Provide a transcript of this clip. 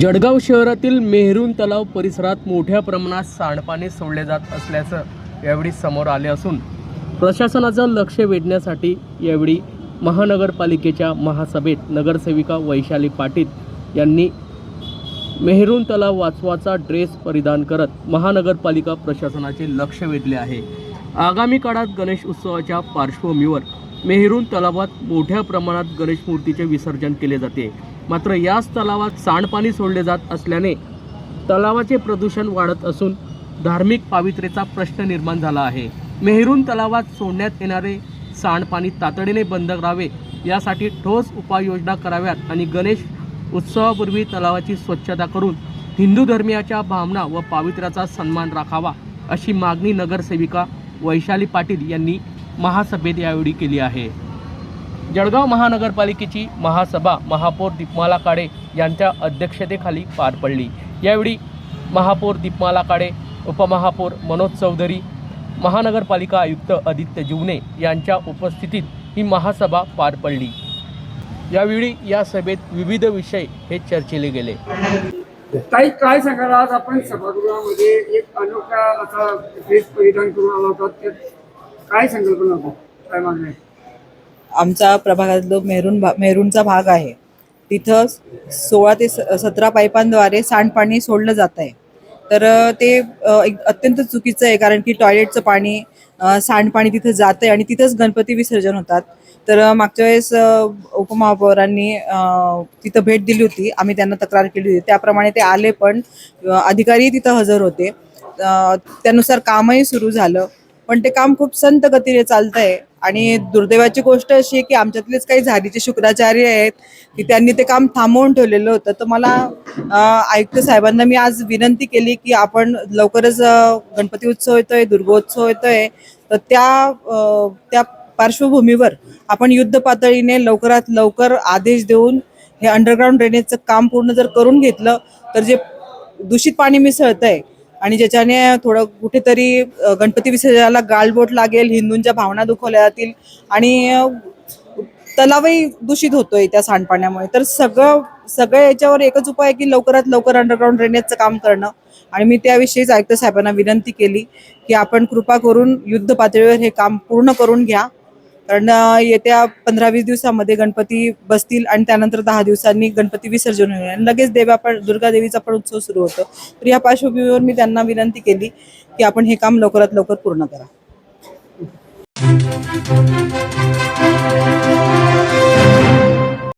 जळगाव शहरातील मेहरून तलाव परिसरात मोठ्या प्रमाणात सांडपाणी सोडले जात असल्याचं यावेळी समोर आले असून प्रशासनाचं लक्ष वेधण्यासाठी यावेळी महानगरपालिकेच्या महासभेत नगरसेविका वैशाली पाटील यांनी मेहरून तलाव वाचवाचा ड्रेस परिधान करत महानगरपालिका प्रशासनाचे लक्ष वेधले आहे। आगामी काळात गणेश उत्सवाच्या पार्श्वभूमीवर मेहरून तलावात मोठ्या प्रमाणात गणेश मूर्तीचे विसर्जन केले जाते। मात्र याच तलावात सांडपाणी सोडले जात असल्याने तलावाचे प्रदूषण वाढत असून धार्मिक पावित्र्याचा प्रश्न निर्माण झाला आहे। मेहरून तलावात सोडण्यात येणारे सांडपाणी तातडीने बंद करावे, यासाठी ठोस उपाययोजना कराव्यात आणि गणेश उत्सवापूर्वी तलावाची स्वच्छता करून हिंदू धर्मियाच्या भावना व पावित्र्याचा सन्मान राखावा, अशी मागणी नगरसेविका वैशाली पाटील यांनी महासभेत यावेळी केली आहे। जळगाव महानगरपालिकेची महासभा महापौर दीपमाला काळे यांच्या अध्यक्षतेखाली पार पडली। यावेळी महापौर दीपमाला काळे, उपमहापौर मनोज चौधरी, महानगरपालिका आयुक्त आदित्य जुगने यांच्या उपस्थितीत ही महासभा पार पडली। यावेळी या सभेत विविध विषय हे चर्चिले गेले। ताई, काय सांगाल, आज आपण सभागृहामध्ये एक अनोखा असा ड्रेस परिधान करून आला होता, काय संकल्पना होती, काय मागणी? आमचा प्रभागातला मेहरूनचा भाग आहे, तिथं 16 ते 17 पाईपांद्वारे सांडपाणी सोडलं जात आहे। तर ते अत्यंत चुकीचं आहे, कारण की टॉयलेटचं पाणी, सांडपाणी तिथं जातं आहे आणि तिथंच गणपती विसर्जन होतात। तर मागच्या वेळेस उपमहापौरांनी तिथं भेट दिली होती, आम्ही त्यांना तक्रार केली होती, त्याप्रमाणे ते आले, पण अधिकारी तिथं हजर होते, त्यानुसार कामही सुरू झालं, पण ते काम खूप संत गतीने चालतं आहे। आणि दुर्दैवाची गोष्ट अशी आहे की आमच्यातलेच काही झारीचे शुक्राचार्य आहेत की त्यांनी ते काम थांबवून ठेवलेलं होतं। तर मला आयुक्त साहेबांना मी आज विनंती केली की आपण लवकरच गणपती उत्सव येतोय, दुर्गोत्सव येतोय, तर त्या पार्श्वभूमीवर आपण युद्ध पातळीने लवकरात लवकर आदेश देऊन हे अंडरग्राऊंड ड्रेनेजचं काम पूर्ण जर करून घेतलं तर जे दूषित पाणी मिसळतंय आणि ज्याच्याने थोडं कुठेतरी गणपती विसर्जनाला गालबोट लागेल, हिंदूंच्या भावना दुखवल्या जातील आणि तलावही दूषित होतोय त्या सांडपाण्यामुळे। तर सगळं याच्यावर एकच उपाय आहे की लवकरात लवकर अंडरग्राऊंड ड्रेनेजचं काम करणं। आणि मी त्याविषयीच आयुक्त साहेबांना विनंती केली की आपण कृपा करून युद्ध पातळीवर हे काम पूर्ण करून घ्या, कारण येत्या 15-20 दिवसामध्ये गणपती बसतील आणि त्यानंतर 10 दिवसांनी गणपती विसर्जन होईल आणि लगेच दुर्गा देवीचा पण उत्सव सुरू होतो। तर या पार्श्वभूमीवर मी त्यांना विनंती केली की आपण हे काम लवकरात लवकर पूर्ण करा।